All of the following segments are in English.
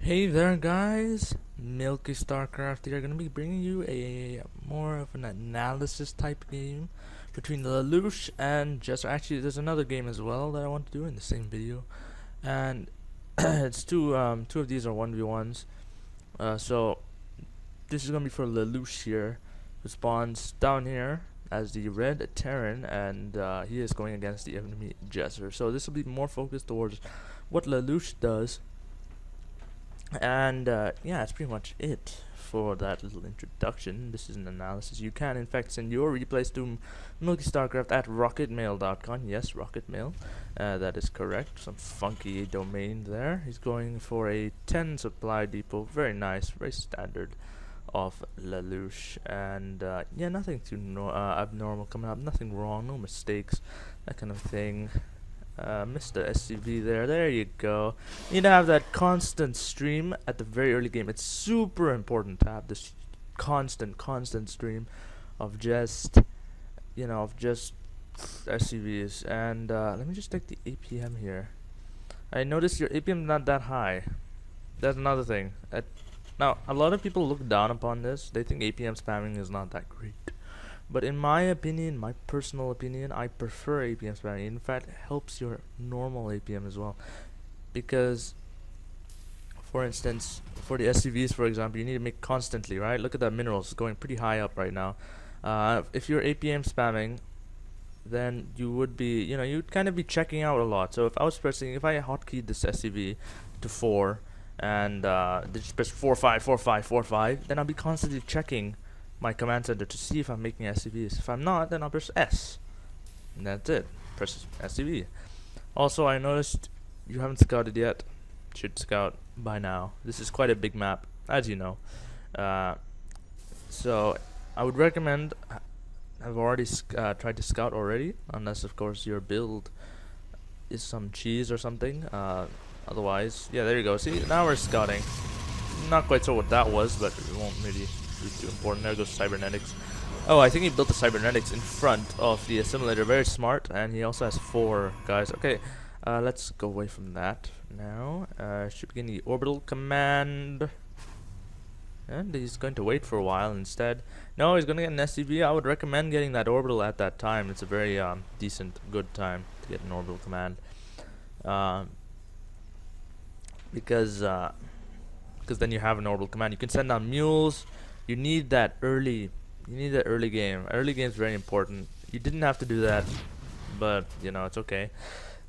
Hey there, guys. Milky Starcraft here. Gonna be bringing you a more of an analysis type game between LeLouche and Jester. Actually, there's another game as well that I want to do in the same video, and it's two of these are 1v1s. So this is gonna be for LeLouche here, who spawns down here as the red Terran, and he is going against the enemy Jester. So this will be more focused towards what LeLouche does, and yeah, that's pretty much it for that little introduction. This is an analysis. You can, in fact, send your replays to MilkyStarcraft at rocketmail.com. Yes, rocketmail. That is correct. Some funky domain there. He's going for a 10 supply depot. Very nice, very standard of LeLouche. And yeah, nothing too abnormal coming up. Nothing wrong, no mistakes, that kind of thing. Mr. SCV there you go. You need to have that constant stream at the very early game. It's super important to have this constant stream of just SCVs. And let me just take the APM here. I noticed your APM not that high. That's another thing. Now a lot of people look down upon this. They think APM spamming is not that great. But in my opinion, my personal opinion, I prefer APM spamming. In fact, it helps your normal APM as well. Because, for instance, for the SCVs, for example, you need to make constantly, right? Look at that minerals, it's going pretty high up right now. If you're APM spamming, then you would be, you'd kind of be checking out a lot. So if I hotkeyed this SCV to 4, and just press 4-5, 4-5, 4-5, then I'll be constantly checking my command center to see if I'm making SCVs. If I'm not, then I'll press S, and that's it. Press SCV. Also, I noticed you haven't scouted yet. Should scout by now. This is quite a big map, as you know. So I would recommend. I've already tried to scout already, unless of course your build is some cheese or something. Otherwise, yeah, there you go. See, now we're scouting. Not quite sure what that was, but it won't really be too important. There goes cybernetics. Oh, I think he built the cybernetics in front of the assimilator. Very smart, and he also has 4 guys. Okay, let's go away from that now. Should begin the orbital command, and he's going to wait for a while instead. No, he's going to get an SCV. I would recommend getting that orbital at that time. It's a very decent, good time to get an orbital command, because then you have an orbital command. You can send down mules. You need that early. You need that early game. Early game is very important. You didn't have to do that, but it's okay.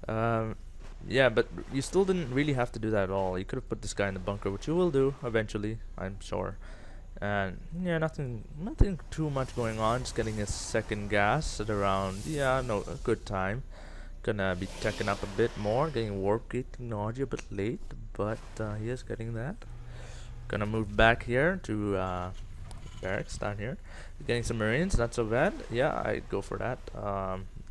Yeah, but you still didn't really have to do that at all. You could have put this guy in the bunker, which you will do eventually, I'm sure. And yeah, nothing too much going on. Just getting a second gas at around a good time. Gonna be checking up a bit more, getting warp gate technology a bit late, but he is getting that. Gonna move back here to barracks down here. Getting some marines, not so bad. Yeah, I'd go for that.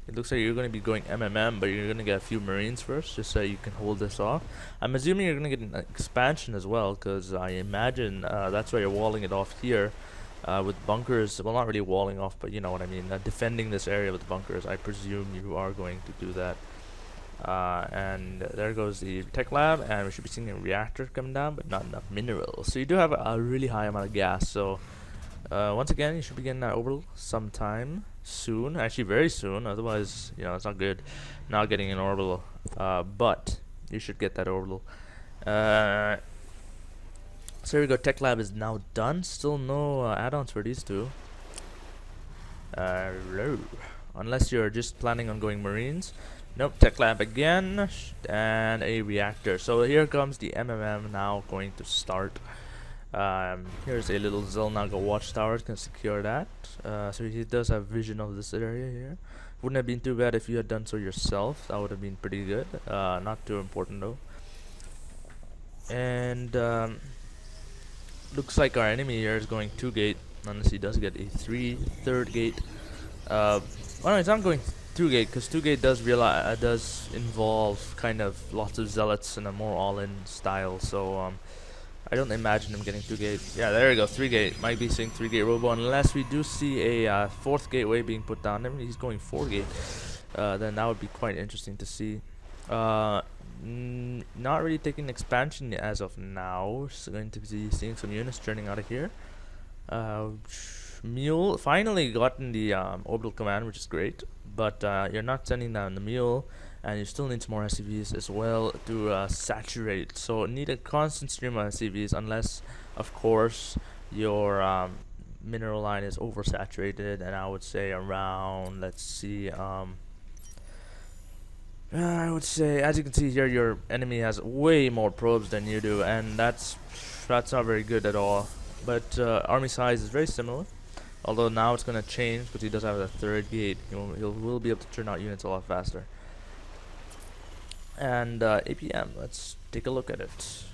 It looks like you're gonna be going MMM, but you're gonna get a few marines first, just so you can hold this off. I'm assuming you're gonna get an expansion as well, because I imagine that's why you're walling it off here. With bunkers, well, not really walling off, but you know what I mean, defending this area with bunkers. I presume you are going to do that. And there goes the tech lab, and we should be seeing a reactor coming down, but not enough minerals. So you do have a really high amount of gas. So once again, you should be getting that orbital sometime soon, actually very soon. Otherwise, it's not good not getting an orbital. But you should get that orbital. So here we go. Tech lab is now done. Still no add-ons for these two. Unless you're just planning on going marines. Nope. Tech lab again, and a reactor. So here comes the MMM now going to start. Here's a little Zelnaga watchtower. Can secure that. So he does have vision of this area here. Wouldn't have been too bad if you had done so yourself. That would have been pretty good. Not too important though. And looks like our enemy here is going 2 gate, unless he does get a 3/3 gate. Well, no, it's not going 2 gate, because 2 gate does involve kind of lots of zealots and a more all-in style. So I don't imagine him getting 2 gate. Yeah, there we go, 3 gate. Might be seeing 3 gate robo, unless we do see a 4th gateway being put down. I mean, he's going 4 gate. Then that would be quite interesting to see. Not really taking expansion as of now. So going to be seeing some units turning out of here. Mule finally gotten the orbital command, which is great, but you're not sending down the mule, and you still need some more SCVs as well to saturate. So need a constant stream of SCVs, unless of course your mineral line is oversaturated, and I would say around, let's see, I would say, as you can see here, your enemy has way more probes than you do, and that's not very good at all. But army size is very similar, although now it's going to change because he does have a third gate. He will be able to turn out units a lot faster. And APM, let's take a look at it.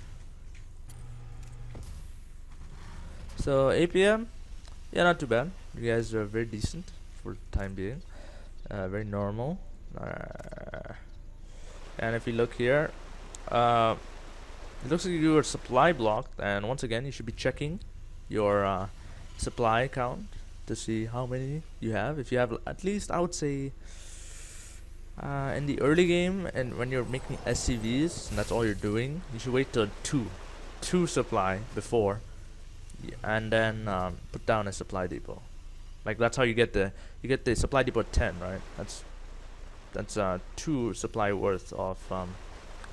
So APM, yeah, not too bad. You guys are very decent for the time being, very normal. And if you look here, it looks like you are supply blocked, and once again you should be checking your supply count to see how many you have. If you have at least, I would say, in the early game and when you're making SCVs and that's all you're doing, you should wait till two supply before, and then put down a supply depot. Like that's how you get the supply depot at 10, right? That's 2 supply worth of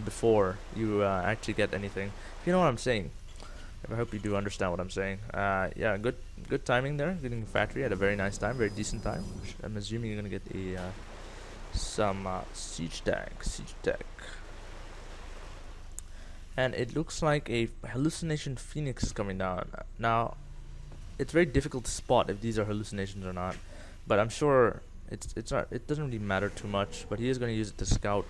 before you actually get anything. You know what I'm saying? I hope you do understand what I'm saying. Yeah, good timing there. Getting the factory at a very nice time, very decent time. I'm assuming you're gonna get some siege tech. And it looks like a hallucination phoenix is coming down. Now, it's very difficult to spot if these are hallucinations or not, but I'm sure it's not. It doesn't really matter too much. But he is going to use it to scout.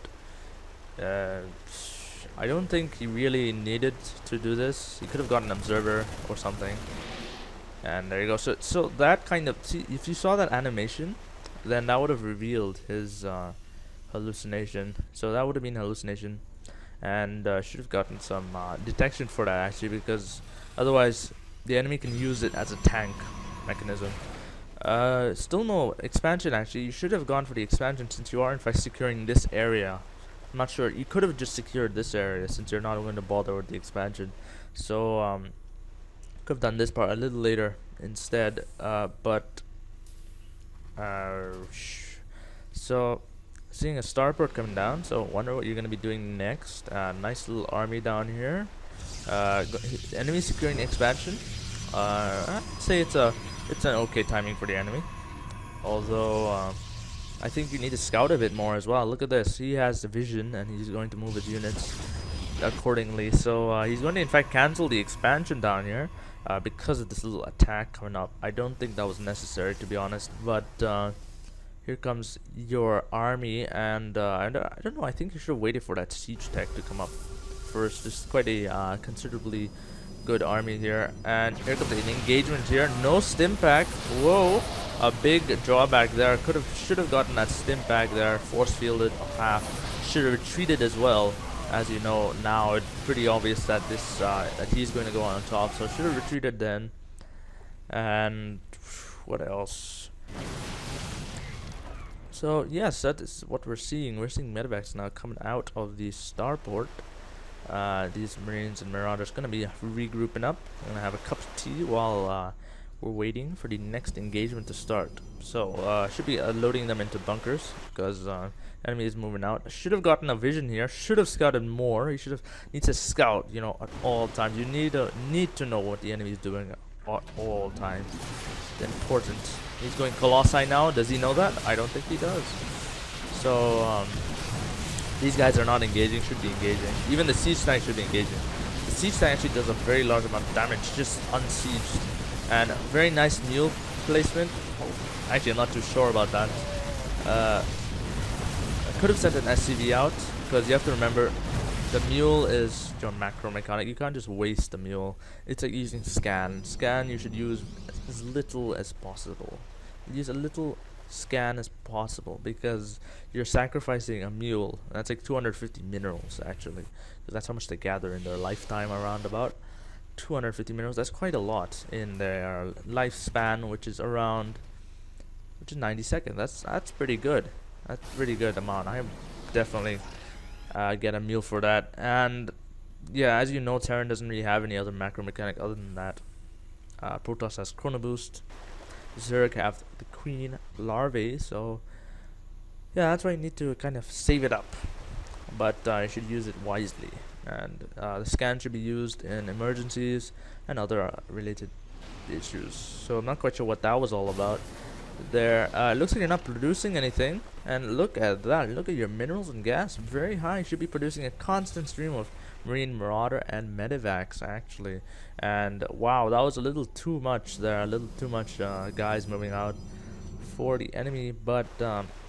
I don't think he really needed to do this. He could have got an observer or something. And there you go. So that kind of, see, if you saw that animation, then that would have revealed his hallucination. So that would have been hallucination, and should have gotten some detection for that actually, because otherwise the enemy can use it as a tank mechanism. Still no expansion actually. You should have gone for the expansion since you are in fact securing this area. I'm not sure. You could have just secured this area since you're not going to bother with the expansion. So could have done this part a little later instead. So seeing a starport coming down. So wonder what you're going to be doing next. Nice little army down here. Enemy securing expansion. I'd say it's an okay timing for the enemy. Although I think you need to scout a bit more as well. Look at this. He has the vision and he's going to move his units accordingly. So he's going to in fact cancel the expansion down here because of this little attack coming up. I don't think that was necessary, to be honest. But here comes your army, and I don't know. I think you should have waited for that siege tech to come up first. This is quite a considerably good army here, and here comes an engagement here. No stim pack. Whoa, a big drawback there. Should have gotten that stim pack there. Force fielded half. Should have retreated as well. As you know now, it's pretty obvious that this that he's going to go on top. So should have retreated then. And what else? So yes, that is what we're seeing. We're seeing medevacs now coming out of the starport. These Marines and Marauders going to be regrouping up. We're going to have a cup of tea while we're waiting for the next engagement to start. So should be loading them into bunkers because enemy is moving out. Should have gotten a vision here. Should have scouted more. He should have needs to scout. You know, at all times. You need to know what the enemy is doing at all times. It's important. He's going Colossi now. Does he know that? I don't think he does. So these guys are not engaging, should be engaging. Even the siege tank should be engaging. The siege tank actually does a very large amount of damage, just unsieged. And very nice mule placement. Actually, I'm not too sure about that. I could have sent an SCV out, because you have to remember, the mule is your macro mechanic. You can't just waste the mule. It's like using scan. Scan you should use as little as possible. Use a little scan as possible, because you're sacrificing a mule. That's like 250 minerals actually, because that's how much they gather in their lifetime, around about 250 minerals. That's quite a lot in their lifespan, which is 90 seconds. That's pretty good. That's pretty good amount. get a mule for that. And yeah, as you know, Terran doesn't really have any other macro mechanic other than that. Protoss has Chrono Boost. Zerg have the Queen Larvae, so yeah, that's why you need to kind of save it up. But you should use it wisely. And the scan should be used in emergencies and other related issues. So I'm not quite sure what that was all about. There, looks like you're not producing anything. And look at that. Look at your minerals and gas. Very high. You should be producing a constant stream of Marine Marauder and Medivacs, actually. And wow, that was a little too much there. A little too much guys moving out for the enemy. But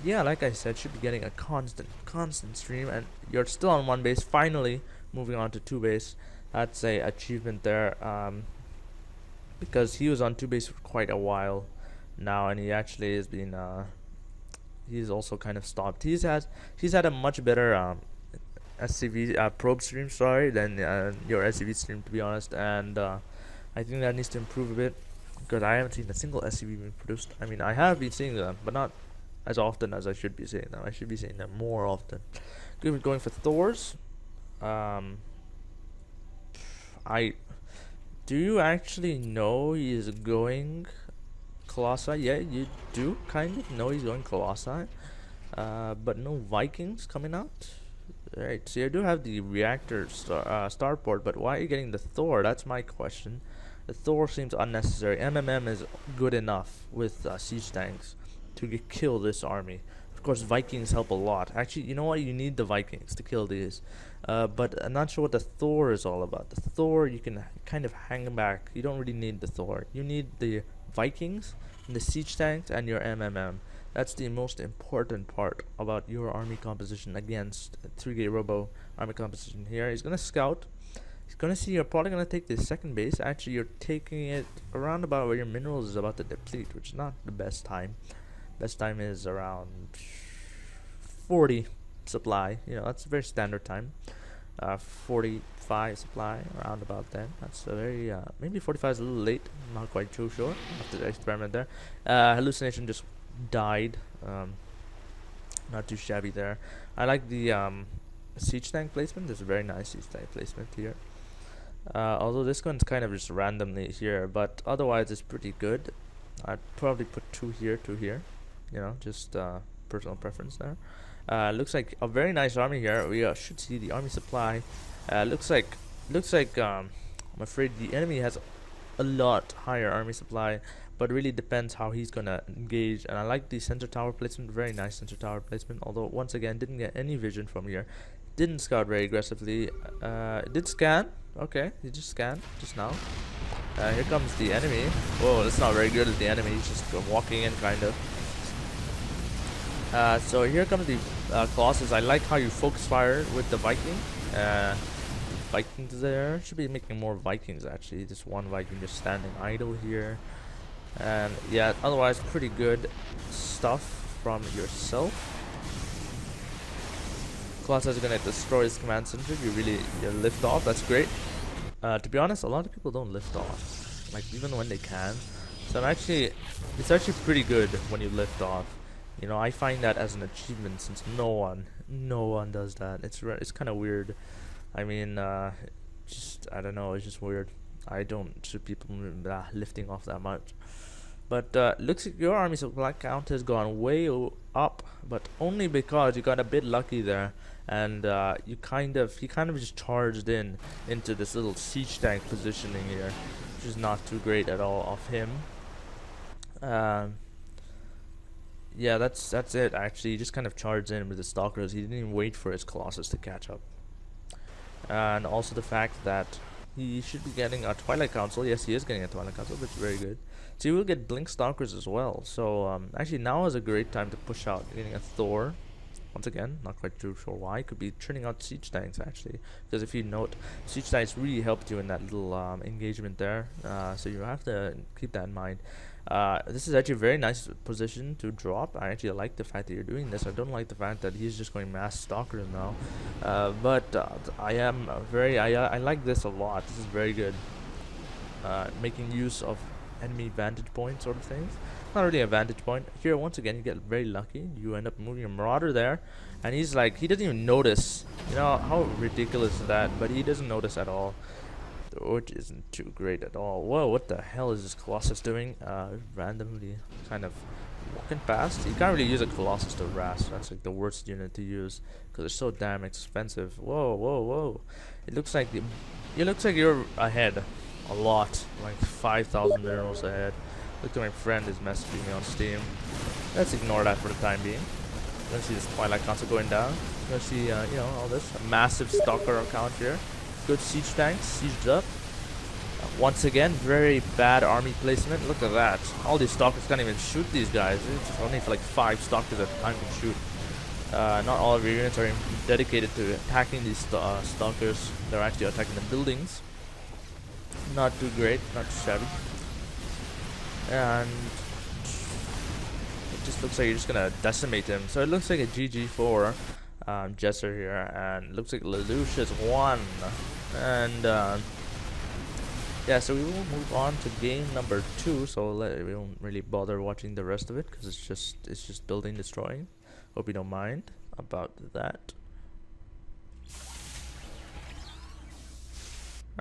yeah, like I said, should be getting a constant stream. And you're still on one base. Finally moving on to two base. That's a achievement there. Because he was on two base for quite a while now, and he actually has been he's also kind of stopped. He's had a much better SCV probe stream, sorry, than your SCV stream, to be honest. And I think that needs to improve a bit, because I haven't seen a single SCV being produced. I mean, I have been seeing them, but not as often as I should be seeing them. I should be seeing them more often. Good, going for Thors. Do you actually know he is going Colossi? Yeah, you do kind of know he's going Colossi. But no Vikings coming out. Right, so you do have the reactor starport, but why are you getting the Thor? That's my question. The Thor seems unnecessary. MMM is good enough with siege tanks to kill this army. Of course, Vikings help a lot. Actually, you know what? You need the Vikings to kill these. But I'm not sure what the Thor is all about. The Thor, you can kind of hang back. You don't really need the Thor. You need the Vikings, and the siege tanks, and your MMM. That's the most important part about your army composition against 3-gate Robo army composition here. He's going to scout. He's going to see you're probably going to take the second base. Actually, you're taking it around about where your minerals is about to deplete, which is not the best time. Best time is around 40 supply. You know, that's a very standard time. 45 supply, around about then. That's a very, maybe 45 is a little late. I'm not quite too sure after the experiment there. Hallucination just died. Not too shabby there. I like the siege tank placement. There's a very nice siege tank placement here. Although this one's kind of just randomly here, but otherwise it's pretty good. I'd probably put two here. You know, just personal preference there. Looks like a very nice army here. We should see the army supply. Looks like I'm afraid the enemy has a lot higher army supply, but really depends how he's gonna engage. And I like the center tower placement, very nice center tower placement, although once again didn't get any vision from here. Didn't scout very aggressively. Did scan. Okay, he just scanned just now. Here comes the enemy. Whoa, that's not very good at the enemy. He's just walking in kind of. So here comes the Colossus. I like how you focus fire with the Viking. Vikings there. Should be making more Vikings actually. Just one Viking just standing idle here. And yeah, otherwise pretty good stuff from yourself. Colossus is gonna destroy his command center. You lift off. That's great. To be honest, a lot of people don't lift off, like even when they can. So it's actually pretty good when you lift off. You know, I find that as an achievement, since no one does that. It's kind of weird. I mean, I don't know. It's just weird. I don't see people lifting off that much. But looks like your army supply count has gone way up, but only because you got a bit lucky there, and he kind of just charged into this little siege tank positioning here, which is not too great at all of him. Yeah, that's it actually. He just kind of charged in with the stalkers. He didn't even wait for his Colossus to catch up. And also the fact that he should be getting a Twilight Council. Yes, he is getting a Twilight Council, which is very good. So he will get Blink Stalkers as well. So actually now is a great time to push out getting a Thor. Once again, not quite too sure why. Could be churning out siege tanks actually, because if you note, siege tanks really helped you in that little engagement there. So you have to keep that in mind. This is actually a very nice position to drop. I actually like the fact that you're doing this. I don't like the fact that he's just going mass stalkers now. But I like this a lot. This is very good. Making use of enemy vantage point sort of things. Not really a vantage point. Here, once again, you get very lucky. You end up moving a Marauder there, and he's like, he doesn't even notice You know, how ridiculous is that? But he doesn't notice at all. The Orch isn't too great at all. Whoa, what the hell is this Colossus doing? Randomly kind of walking past. You can't really use a Colossus to harass. That's like the worst unit to use because it's so damn expensive. Whoa, whoa, whoa! It looks like you're ahead a lot, like 5,000 minerals ahead. Look at my friend is messaging me on Steam. Let's ignore that for the time being. You're gonna see this Twilight console going down. You're gonna see, you know, all this. A massive stalker account here. Good siege tanks, sieged up. Once again, very bad army placement. Look at that. All these stalkers can't even shoot these guys. It's only for like 5 stalkers at a time to shoot. Not all of your units are dedicated to attacking these stalkers. They're actually attacking the buildings. Not too great, not too shabby. And it just looks like you're just gonna decimate him. So it looks like a GG for Jesser here, and it looks like LeLouche has won. And yeah, so we will move on to game number 2. So we won't really bother watching the rest of it because it's just building, destroying. Hope you don't mind about that.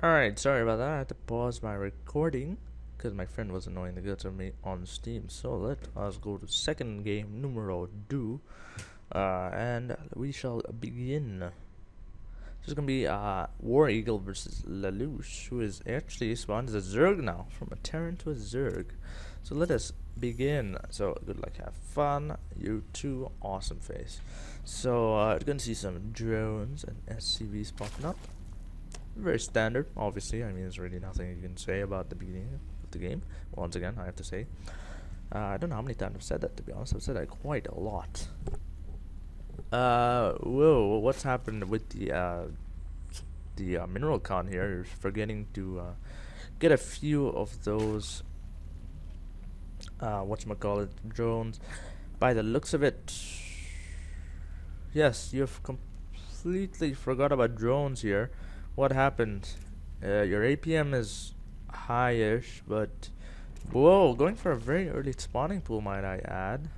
Alright, sorry about that. I had to pause my recording because my friend was annoying the guts of me on Steam. So let us go to second game numero 2, and we shall begin. This is gonna be War Eagle versus LeLouche, who is actually spawned as a Zerg now, from a Terran to a Zerg. So let us begin. So good luck, have fun. You too, awesome face. So you're gonna see some drones and SCVs popping up. Very standard, obviously. I mean, there's really nothing you can say about the beginning of the game. Once again, I have to say, I don't know how many times I've said that. To be honest, I've said that quite a lot. Whoa! What's happened with the mineral con here? You're forgetting to get a few of those whatchamacallit drones. By the looks of it, yes, you've completely forgot about drones here. What happened? Your APM is high-ish, but whoa, going for a very early spawning pool, might I add.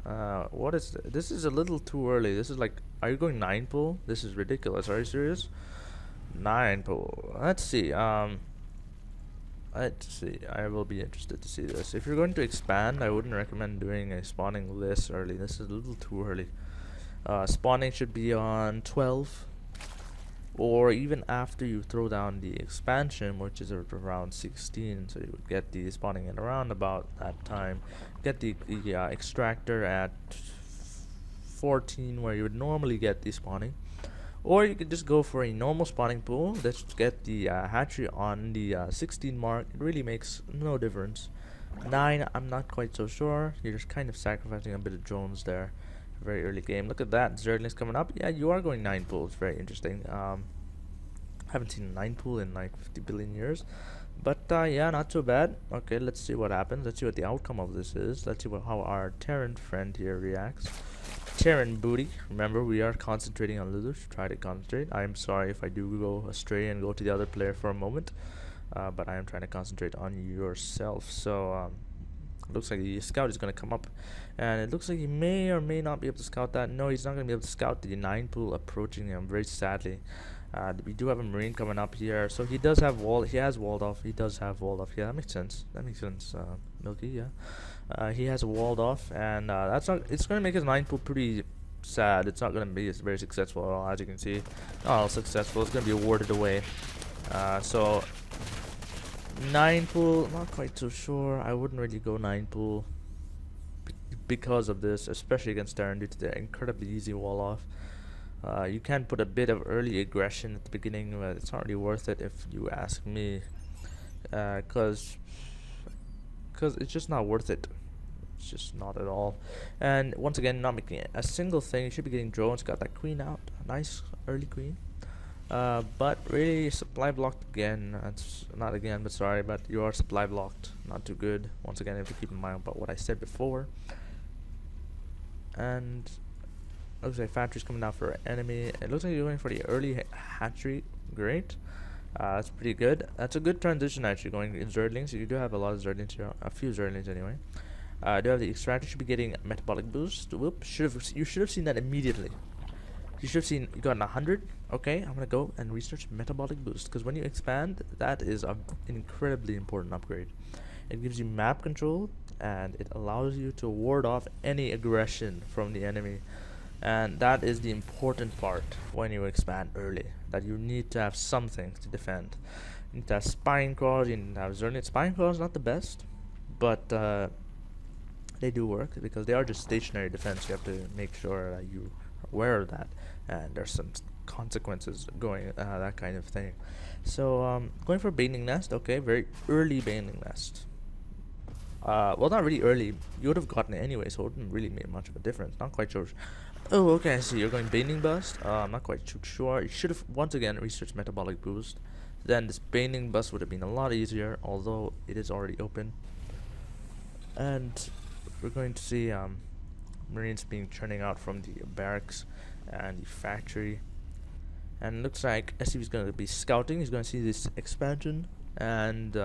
What is this? Is a little too early. This is like, are you going 9 pool? This is ridiculous. Are you serious? 9 pool. Let's see. Let's see. I will be interested to see this. If you're going to expand, I wouldn't recommend doing a spawning this early. This is a little too early. Spawning should be on 12. Or even after you throw down the expansion, which is around 16, so you would get the spawning at around about that time. Get the extractor at 14, where you would normally get the spawning. Or you could just go for a normal spawning pool. Let's get the hatchery on the 16 mark. It really makes no difference. 9, I'm not quite so sure. You're just kind of sacrificing a bit of drones there. Very early game. Look at that. Zerglings coming up. Yeah, you are going 9 pool. It's very interesting. Haven't seen a 9 pool in like 50 billion years. But yeah, not too bad. Okay, let's see what happens. Let's see what the outcome of this is. Let's see how our Terran friend here reacts. Terran booty. Remember, we are concentrating on LeLouche. Try to concentrate. I am sorry if I do go astray and go to the other player for a moment. But I am trying to concentrate on yourself. So looks like the scout is going to come up, and it looks like he may or may not be able to scout that. No, he's not going to be able to scout the 9 pool approaching him, very sadly. We do have a marine coming up here, so he does have he has walled off. He does have walled off. Yeah, that makes sense. Milky. Yeah, he has walled off, and that's not. It's going to make his 9 pool pretty sad. It's not going to be very successful at all, as you can see. Not all successful. It's going to be awarded away. So 9 pool, not quite so sure. I wouldn't really go 9 pool because of this, especially against Terran due to the incredibly easy wall off. You can put a bit of early aggression at the beginning, but it's not really worth it if you ask me, because it's just not worth it. It's just not at all. And once again, not making a single thing. You should be getting drones. Got that queen out, nice early queen. But really supply blocked again. That's not again, but sorry, but you are supply blocked. Not too good. Once again, you have to keep in mind about what I said before. And looks like factory's coming down for enemy. It looks like you're going for the early hatchery. Great. That's pretty good. That's a good transition actually, going in Zerglings. You do have a lot of Zerglings here, a few Zerglings anyway. Do have the extractor, should be getting a metabolic boost. Whoop! You should have seen that immediately. You should have seen you got 100. Okay, I'm gonna go and research metabolic boost, because when you expand, that is an incredibly important upgrade. It gives you map control, and it allows you to ward off any aggression from the enemy. And that is the important part when you expand early, that you need to have something to defend. You need to have spine claws, you need to have Zernian. Spine claws not the best, but they do work because they are just stationary defense. You have to make sure that you are aware of that, and there's some consequences going that kind of thing. So going for Baning Nest, okay, very early Baning Nest. Well, not really early. You would have gotten it anyway, so it wouldn't really make much of a difference. Not quite sure. Oh, okay, I see. You're going Baning Bust. I'm not quite too sure. You should have once again researched Metabolic Boost. Then this Baning Bust would have been a lot easier, although it is already open. And we're going to see Marines being churning out from the barracks and the factory. And it looks like SCV is going to be scouting. He's going to see this expansion, and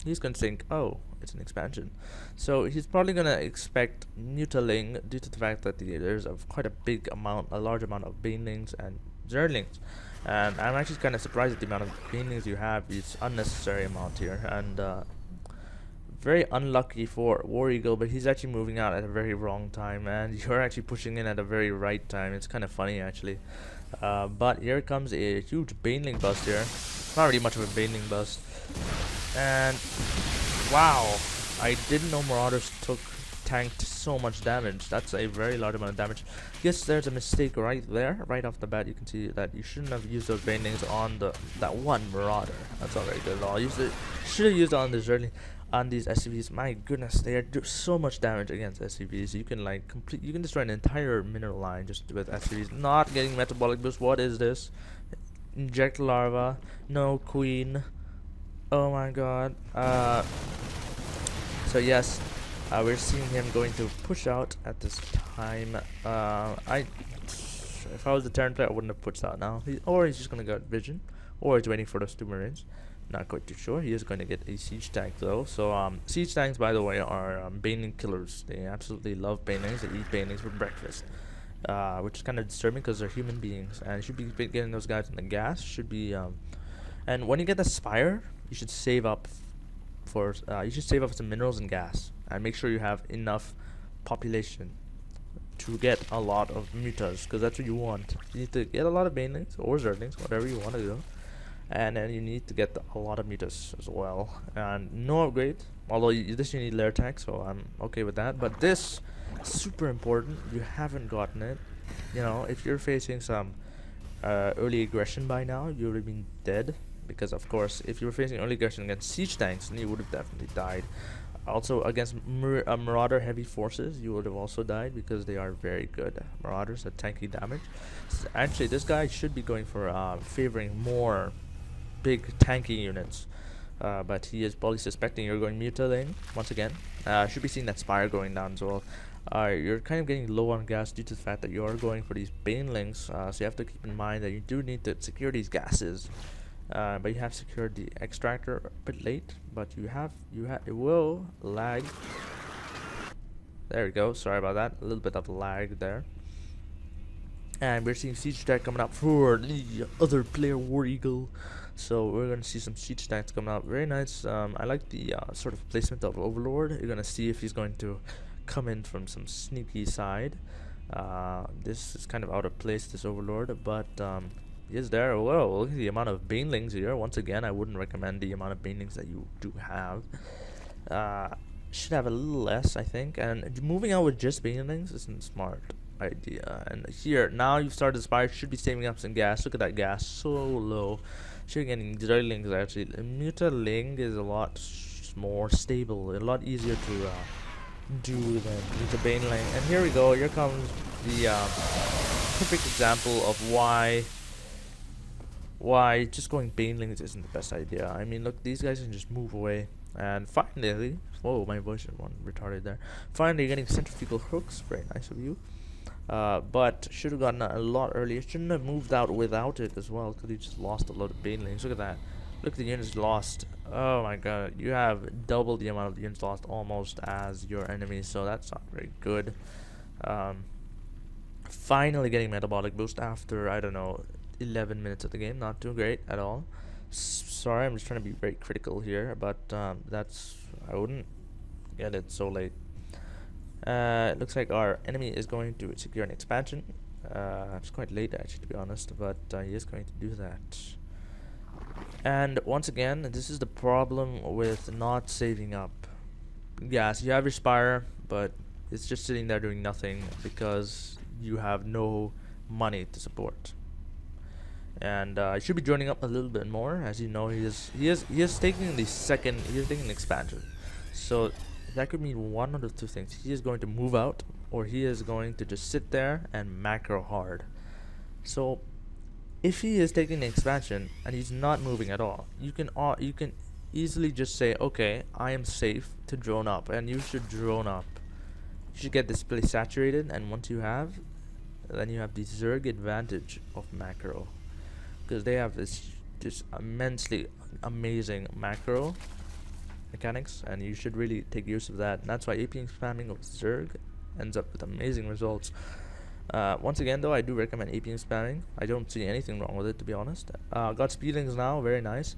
he's going to think, oh, it's an expansion. So he's probably going to expect Mutaling due to the fact that there's quite a large amount of Banelings and Zerlings. And I'm actually kind of surprised at the amount of Banelings you have. It's unnecessary amount here, and very unlucky for War Eagle, but he's actually moving out at a very wrong time, and you're actually pushing in at a very right time. It's kind of funny actually. But here comes a huge Baneling bust here. Not really much of a Baneling bust. And wow, I didn't know Marauders tanked so much damage. That's a very large amount of damage. Yes, there's a mistake right there. Right off the bat, you can see that you shouldn't have used those Banelings on that one Marauder. That's not very good at all. Should have used it on the Zerling. On these SCVs, my goodness, they do so much damage against SCVs. You can you can destroy an entire mineral line just with SCVs. Not getting metabolic boost. What is this? Inject larva. No queen. Oh my god. So yes, we're seeing him going to push out at this time. If I was the Terran player, I wouldn't have pushed out now. Or he's just gonna get vision, or he's waiting for those two Marines. Not quite too sure. He is going to get a siege tank though. So siege tanks, by the way, are Baneling killers. They absolutely love Banelings. They eat Banelings for breakfast, which is kind of disturbing because they're human beings, and you should be getting those guys in the gas. Should be and when you get the Spire, you should save up for some minerals and gas, and make sure you have enough population to get a lot of mutas, because that's what you want. You need to get a lot of Banelings or Zerlings, whatever you want to do. And then you need to get a lot of mutas as well, and no upgrade, although you need lair tech, so I'm okay with that. But this super important. You haven't gotten it. You know, if you're facing some early aggression by now, you would have been dead, because of course if you were facing early aggression against siege tanks, then you would have definitely died. Also against Marauder heavy forces, you would have also died, because they are very good Marauders at tanky damage. Actually, this guy should be going for favoring more big tanky units, but he is probably suspecting you're going Mutaling once again. Should be seeing that Spire going down as well. You're kind of getting low on gas due to the fact that you are going for these Banelings, so you have to keep in mind that you do need to secure these gases. But you have secured the extractor a bit late, but it will lag. There we go. Sorry about that. A little bit of lag there. And we're seeing siege tech coming up for the other player, War Eagle. So we're going to see some siege tanks coming out. Very nice. I like the sort of placement of Overlord. You're going to see if he's going to come in from some sneaky side. This is kind of out of place, this Overlord, but he is there. Well, look at the amount of Banelings here. Once again, I wouldn't recommend the amount of Banelings that you do have. Should have a little less, I think. And moving out with just Banelings isn't smart idea. And here, now you've started the Spire, should be saving up some gas. Look at that gas, so low. Should be getting Zerlings actually. Mutaling is a lot more stable, a lot easier to do than Muta Baneling. And here we go, here comes the perfect example of why just going Banelings isn't the best idea. I mean, look, these guys can just move away. And finally, whoa, my voice is one retarded there. Finally, getting centrifugal hooks, very nice of you. But should have gotten a lot earlier. Shouldn't have moved out without it as well, because he just lost a lot of Banelings. Look at that. Look at the units lost. Oh my god. You have double the amount of units lost almost as your enemy, so that's not very good. Finally getting metabolic boost after, I don't know, 11 minutes of the game. Not too great at all. Sorry, I'm just trying to be very critical here, but that's, I wouldn't get it so late. It looks like our enemy is going to secure an expansion. It's quite late actually, to be honest, but he is going to do that. And once again, this is the problem with not saving up. Yes, you have your Spire, but it's just sitting there doing nothing because you have no money to support. And I should be joining up a little bit more. As you know, he is taking the second. He is taking an expansion, so that could mean one of the two things: he is going to move out, or he is going to just sit there and macro hard. So if he is taking the expansion and he's not moving at all, you can easily just say, okay, I am safe to drone up, and you should drone up. You should get this place saturated, and once you have, then you have the Zerg advantage of macro, because they have this just immensely amazing macro mechanics, and you should really take use of that. And that's why APing spamming with Zerg ends up with amazing results. Once again, though, I do recommend APing spamming. I don't see anything wrong with it, to be honest. Got speedlings now, very nice.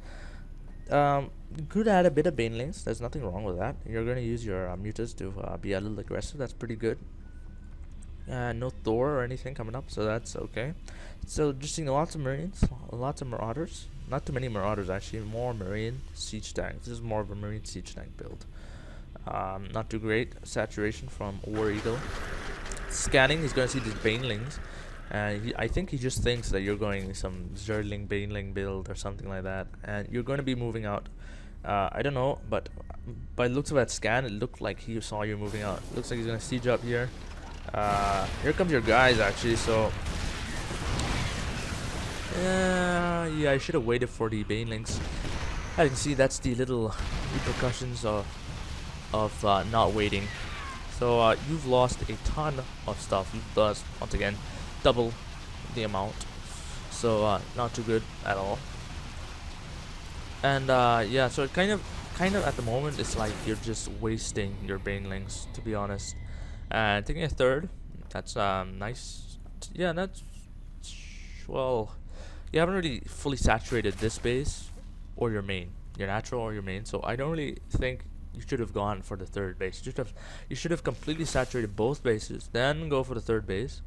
Could add a bit of banelings. There's nothing wrong with that. You're going to use your mutas to be a little aggressive. That's pretty good. No Thor or anything coming up, so that's okay. So just seeing lots of Marines, lots of Marauders. Not too many Marauders actually, more Marine siege tanks. This is more of a Marine siege tank build. Not too great. Saturation from War Eagle. Scanning, he's going to see these banelings, and I think he just thinks that you're going some Zerling baneling build or something like that, and you're going to be moving out. I don't know, but by the looks of that scan, it looked like he saw you moving out. Looks like he's going to siege up here. Here comes your guys actually, so yeah, I should have waited for the banelings. As you can see, that's the little repercussions of not waiting. So you've lost a ton of stuff. You've lost, once again, double the amount. So not too good at all. And yeah, so it kind of at the moment it's like you're just wasting your banelings, to be honest. And taking a third, that's nice. Yeah, that's, well, you haven't really fully saturated this base or your main, your natural or your main. So I don't really think you should have gone for the third base. You should have completely saturated both bases, then go for the third base,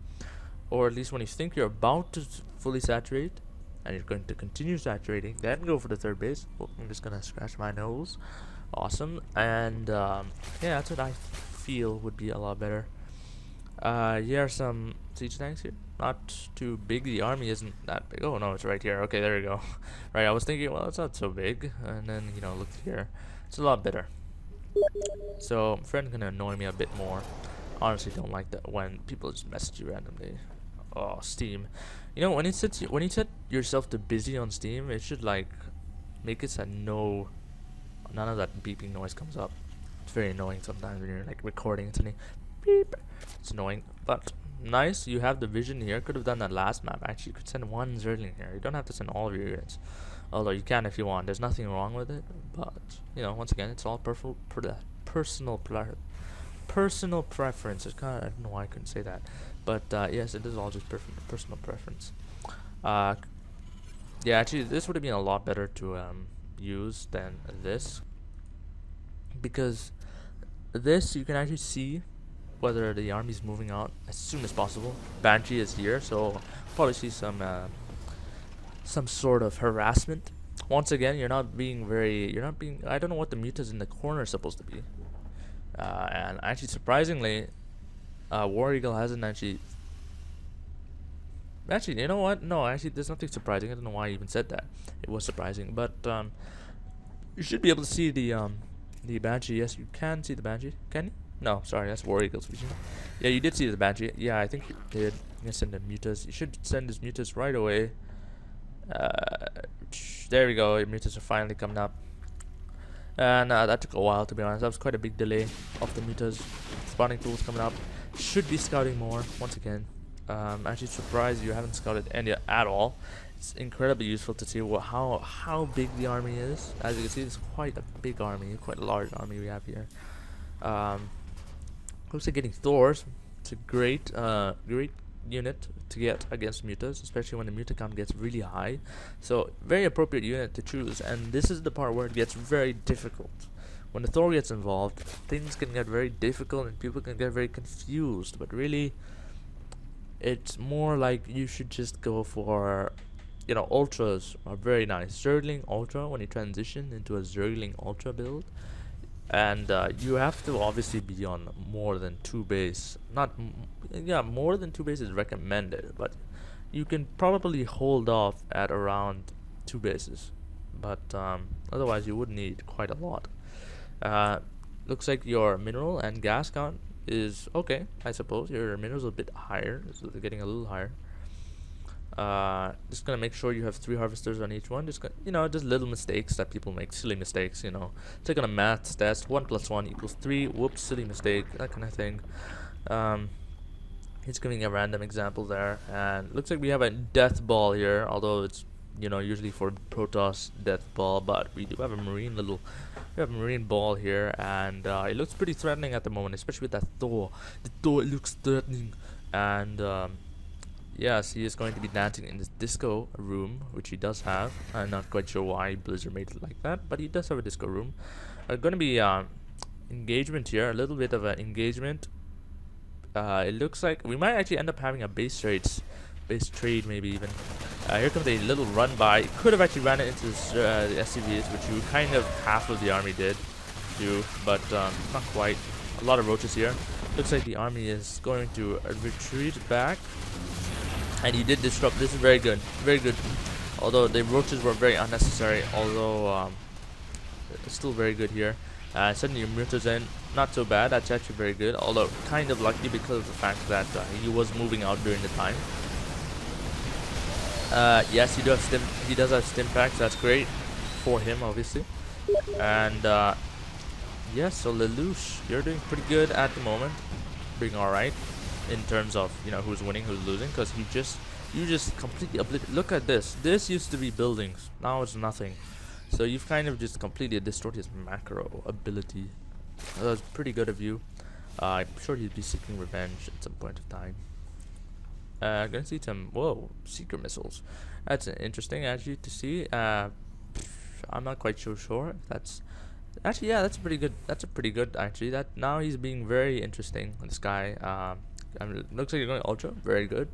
or at least when you think you're about to fully saturate and you're going to continue saturating, then go for the third base. Oh, I'm just gonna scratch my nose. Awesome. And yeah, that's what I feel would be a lot better. Here are some siege tanks here. Not too big. The army isn't that big. Oh no, it's right here. Okay, there we go. Right, I was thinking, well, it's not so big, and then look here, it's a lot better. So friend gonna annoy me a bit more. Honestly, don't like that when people just message you randomly. Oh, Steam. When you set yourself to busy on Steam, it should like make it so none of that beeping noise comes up. It's very annoying sometimes when you're like recording and suddenly beep. It's annoying, but nice. You have the vision here. Could have done that last map. Actually, you could send one Zerling here. You don't have to send all of your units, although you can if you want. There's nothing wrong with it, but once again, it's all personal preference. It's kind of, I don't know why I couldn't say that, but yes, it is all just personal preference. Yeah, actually, this would have been a lot better to use than this, because this you can actually see whether the army's moving out as soon as possible. Banshee is here, so probably see some sort of harassment. Once again, I don't know what the mutas in the corner is supposed to be. And actually, surprisingly, War Eagle hasn't actually. Actually, you know what? No, actually, there's nothing surprising. I don't know why I even said that. It was surprising, but you should be able to see the Banshee. Yes, you can see the Banshee. Can you? No, sorry, that's War Eagle's vision. Yeah, you did see the Banshee. Yeah, I think you did. I'm gonna send the mutas. You should send his mutas right away. There we go. Your mutas are finally coming up. And that took a while, to be honest. That was quite a big delay of the mutas. Spawning tools coming up. Should be scouting more once again. Actually surprised you haven't scouted any at all. It's incredibly useful to see how big the army is. As you can see, it's quite a big army, quite a large army we have here. Looks like getting Thors. It's a great unit to get against mutas, especially when the muta count gets really high. So very appropriate unit to choose, and this is the part where it gets very difficult. When the Thor gets involved, things can get very difficult and people can get very confused, but really it's more like you should just go for, you know, ultras are very nice. Zergling ultra, when you transition into a Zergling ultra build, and you have to obviously be on more than 2 base. Yeah, more than 2 base is recommended, but you can probably hold off at around 2 bases, but otherwise you would need quite a lot. Looks like your mineral and gas count is okay, I suppose. Your minerals are a bit higher, so they're getting a little higher. Just gonna make sure you have 3 harvesters on each one. Just gonna, you know, just little mistakes that people make, silly mistakes, you know. Take on a math test, 1 + 1 = 3. Whoops, silly mistake, that kind of thing. He's giving a random example there, and looks like we have a death ball here, although it's, you know, usually for Protoss death ball, but we do have a marine ball here, and it looks pretty threatening at the moment, especially with that Thor. The Thor, it looks threatening, and yes, he is going to be dancing in this disco room, which he does have. I'm not quite sure why Blizzard made it like that, but he does have a disco room. Going to be engagement here, a little bit of an engagement. It looks like we might actually end up having a base trade maybe even. Here comes a little run by. Could have actually ran it into the SCVs, which you kind of half of the army did do, but not quite. A lot of roaches here. Looks like the army is going to retreat back, and he did disrupt. This is very good, very good. Although the roaches were very unnecessary, although it's still very good here. Suddenly your mutas in, not so bad. That's actually very good, although kind of lucky because of the fact that he was moving out during the time. Yes, he does have stim packs. That's great for him, obviously. And yes, so LeLouche, you're doing pretty good at the moment, being all right in terms of, you know, who's winning, who's losing, because you just completely look at this. This used to be buildings, now it's nothing. So you've kind of just completely destroyed his macro ability. That was pretty good of you. I'm sure he'd be seeking revenge at some point of time. Gonna see some seeker missiles. That's interesting actually to see. I'm not quite so sure. That's actually, yeah, that's pretty good. That's a pretty good actually. That now he's being very interesting. This guy. I mean, looks like you're going ultra. Very good.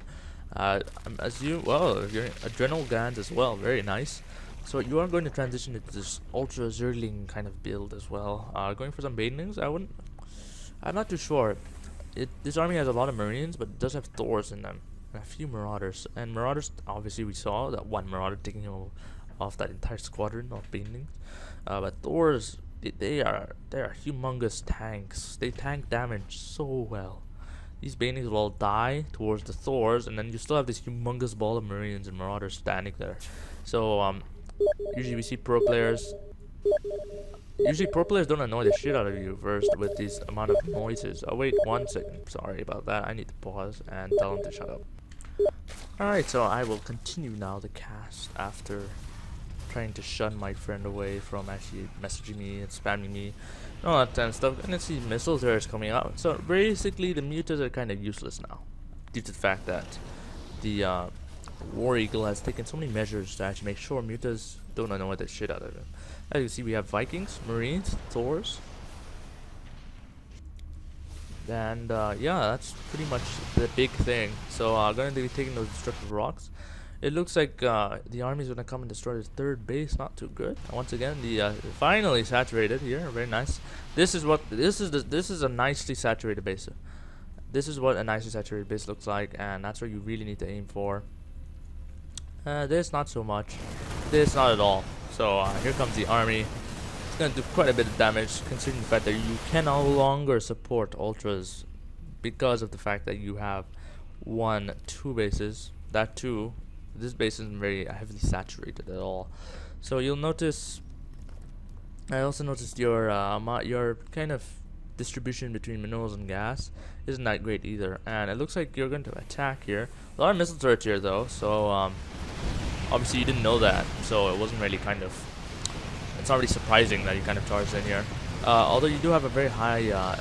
As you you're adrenal glands as well. Very nice. So you are going to transition into this ultra Zergling kind of build as well. Going for some banelings. I'm not too sure. This army has a lot of marines, but it does have Thors in them. And a few marauders. And marauders, obviously we saw that one marauder taking off that entire squadron of banelings. But Thors, they are humongous tanks. They tank damage so well. These banelings will all die towards the Thors, and then you still have this humongous ball of marines and marauders standing there. So usually we see pro players. Usually pro players don't annoy the shit out of you first with these amount of noises. Oh wait, 1 second. Sorry about that. I need to pause and tell them to shut up. Alright, so I will continue now the cast after trying to shun my friend away from actually messaging me and spamming me and all that kind of stuff. And I see missiles there is coming out. So basically the mutas are kind of useless now, due to the fact that the War Eagle has taken so many measures to actually make sure mutas don't annoy the shit out of him. As you can see, we have Vikings, Marines, Thors, and yeah, that's pretty much the big thing. So I'm going to be taking those destructive rocks. It looks like the army is going to come and destroy his 3rd base. Not too good. And once again, the finally saturated here. Very nice. This is a nicely saturated base. This is what a nicely saturated base looks like, and that's what you really need to aim for. This not so much. This not at all. So here comes the army. It's going to do quite a bit of damage, considering the fact that you can no longer support ultras because of the fact that you have 2 bases. That too, this base isn't very heavily saturated at all. So you'll notice. I also noticed your kind of distribution between minerals and gas isn't that great either. And it looks like you're going to attack here. A lot of missile turrets here though. So obviously you didn't know that, so it wasn't really kind of. It's not really surprising that you kind of charged in here. Although you do have a very high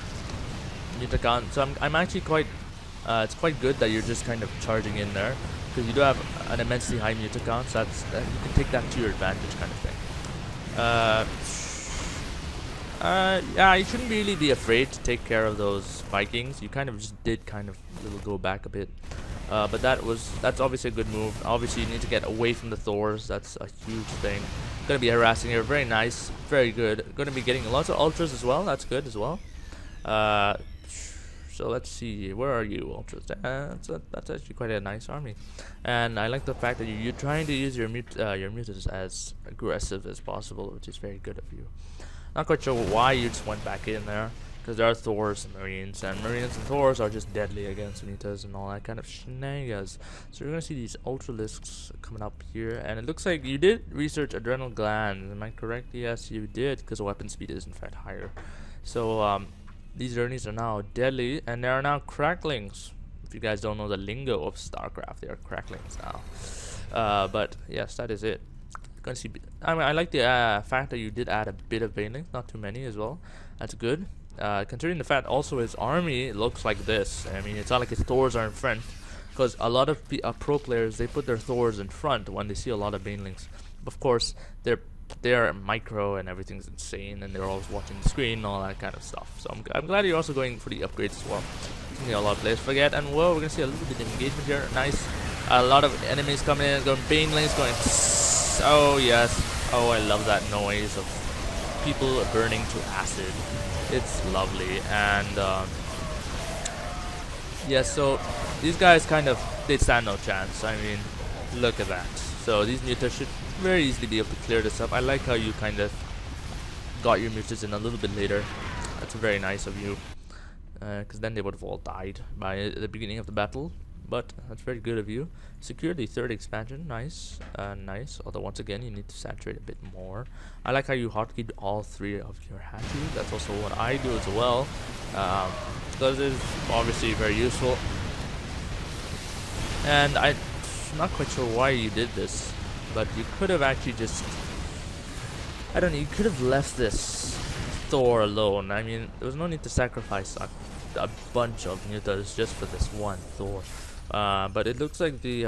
muta count, so I'm actually quite It's quite good that you're just kind of charging in there, because you do have an immensely high muta count, so you can take that to your advantage kind of thing. Yeah, you shouldn't really be afraid to take care of those Vikings. You kind of just did kind of go back a bit. But that's obviously a good move. Obviously, you need to get away from the Thors. That's a huge thing. Gonna be harassing here. Very nice. Very good. Gonna be getting lots of ultras as well. That's good as well. So let's see. Where are you, ultras? That's actually quite a nice army. And I like the fact that you're trying to use your mutas as aggressive as possible, which is very good of you. Not quite sure why you just went back in there, because there are Thors and Marines and Thors are just deadly against mutas and all that kind of shenanigans. So you're gonna see these ultralisks coming up here, and it looks like you did research adrenal glands. Am I correct? Yes, you did, because weapon speed is in fact higher. So these journeys are now deadly, and there are now cracklings. If you guys don't know the lingo of Starcraft, they are cracklings now. But yes, that is it. I mean, I like the fact that you did add a bit of banelings, not too many as well. That's good. Considering the fact also his army looks like this. I mean, it's not like his Thors are in front, because a lot of pro players, they put their Thors in front when they see a lot of banelings. Of course, they're micro and everything's insane, and they're always watching the screen and all that kind of stuff. So I'm glad you're also going for the upgrades as well. Something a lot of players forget. And whoa, we're gonna see a little bit of engagement here. Nice. A lot of enemies coming in, going banelings, going. Oh yes. Oh, I love that noise of people burning to acid. It's lovely. And yeah, so these guys they stand no chance. I mean, look at that. So these mutas should very easily be able to clear this up. I like how you kind of got your mutas in a little bit later. That's very nice of you, because then they would have all died by the beginning of the battle. But that's very good of you. Secure the third expansion. Nice. Nice. Although once again, you need to saturate a bit more. I like how you hotkeyed all three of your hatcheries. That's also what I do as well, because it's obviously very useful. And I'm not quite sure why you did this, but you could have actually just, I don't know, you could have left this Thor alone. I mean, there was no need to sacrifice a bunch of mutas just for this one Thor. But it looks like the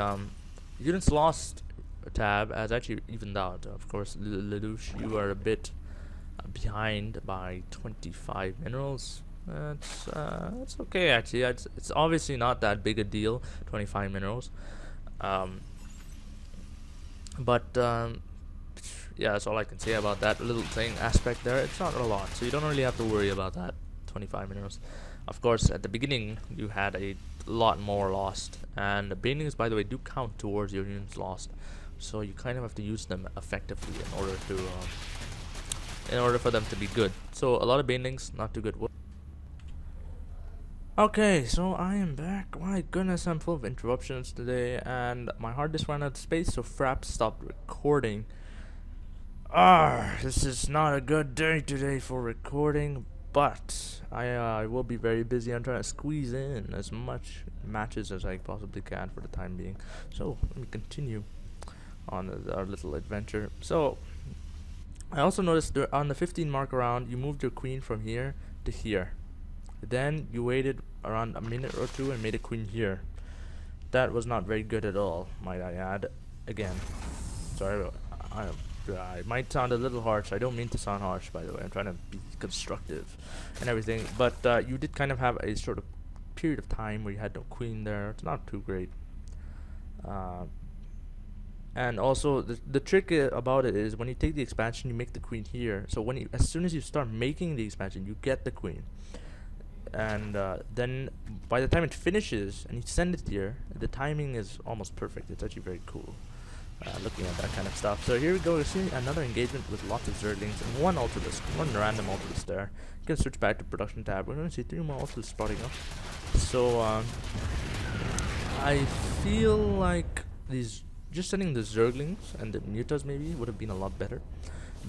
units lost tab has actually evened out. Of course, LeLouche, you are a bit behind by 25 minerals. It's okay actually. It's obviously not that big a deal, 25 minerals. But yeah, that's all I can say about that little thing aspect there. It's not a lot, so you don't really have to worry about that 25 minerals. Of course, at the beginning you had a lot more lost, and the banelings, by the way, do count towards your units lost, so you kind of have to use them effectively in order for them to be good. So a lot of banelings, not too good. Okay, so I am back. My goodness, I'm full of interruptions today, and my hard disk ran out of space, so Fraps stopped recording. This is not a good day today for recording, but I will be very busy. I'm trying to squeeze in as much matches as I possibly can for the time being. So let me continue on our little adventure. So I also noticed on the 15 mark round, you moved your queen from here to here. Then you waited around a minute or two and made a queen here. That was not very good at all, might I add. Again, sorry, I might sound a little harsh. I don't mean to sound harsh, by the way. I'm trying to be constructive and everything. But you did kind of have a sort of period of time where you had no queen there. It's not too great. And also, the trick about it is when you take the expansion, you make the queen here. So as soon as you start making the expansion, you get the queen. And then by the time it finishes and you send it here, the timing is almost perfect. It's actually very cool looking at that kind of stuff. So here we go. We're seeing another engagement with lots of Zerglings and one Ultralisk, one random Ultralisk there. You can switch back to production tab. We're going to see 3 more Ultralisks spotting up. So I feel like just sending the Zerglings and the Mutas maybe would have been a lot better,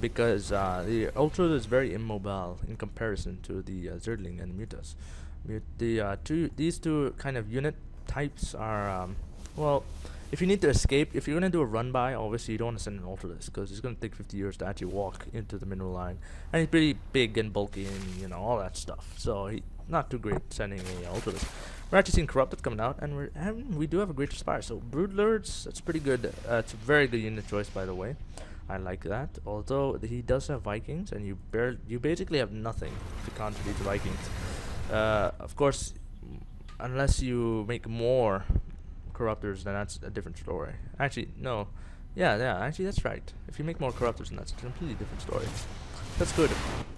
because the Ultra is very immobile in comparison to the Zergling and the Mutas. These two kind of unit types are, well, if you need to escape, if you're going to do a run by, obviously you don't want to send an Ultralisk, because it's going to take 50 years to actually walk into the mineral line, and he's pretty big and bulky and all that stuff. So not too great sending a ultras. We're actually seeing Corrupted coming out, and we do have a great Spire. So Broodlords, that's pretty good. It's a very good unit choice, by the way. I like that. Although he does have Vikings, and you basically have nothing to counter these Vikings. Of course, unless you make more Corruptors, then that's a different story. Actually, no. Yeah, actually that's right. If you make more Corruptors, then that's a completely different story. That's good.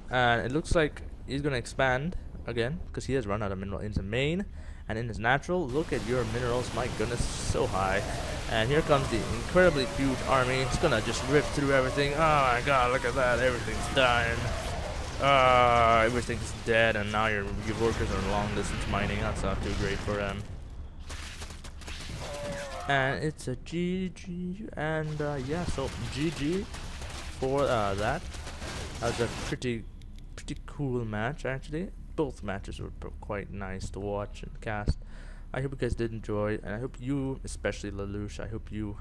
And it looks like he's gonna expand again, because he has run out of mineral in his main. And in his natural, look at your minerals, my goodness, so high. And here comes the incredibly huge army. It's gonna just rip through everything. Oh my god, look at that, everything's dying. Everything's dead, and now your workers are long distance mining. That's not too great for them. And it's a GG, and yeah, so GG for that. That was a pretty cool match, actually. Both matches were quite nice to watch and cast. I hope you guys did enjoy, and I hope you, especially LeLouche, I hope you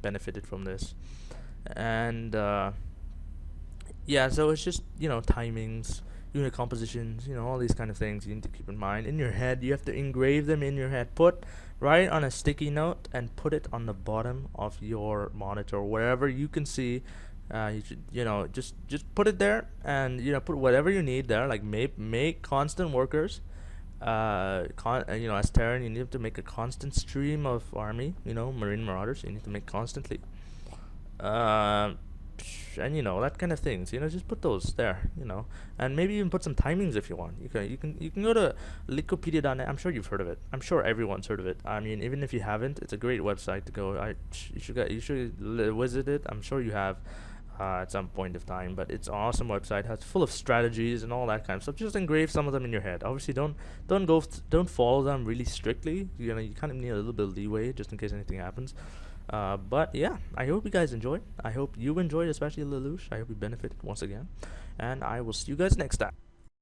benefited from this. And yeah, so it's just, you know, timings, unit compositions, you know, all these kind of things you need to keep in mind. In your head, you have to engrave them in your head. Write it on a sticky note and put it on the bottom of your monitor, wherever you can see. You should, you know, just put it there, and you know, put whatever you need there. Like make constant workers. You know, as Terran, you need to make a constant stream of army. You know, Marine Marauders, you need to make constantly. And you know, that kind of things. You know, just put those there. You know, and maybe even put some timings if you want. You can go to Licopedia.net. I'm sure you've heard of it. I'm sure everyone's heard of it. I mean, even if you haven't, it's a great website to go. You should visit it. I'm sure you have. At some point of time, but it's an awesome website. It's full of strategies and all that kind of stuff. Just engrave some of them in your head. Obviously, don't follow them really strictly. You know, you kind of need a little bit of leeway just in case anything happens. But yeah, I hope you guys enjoyed. I hope you enjoyed, especially LeLouche. I hope you benefited once again, and I will see you guys next time.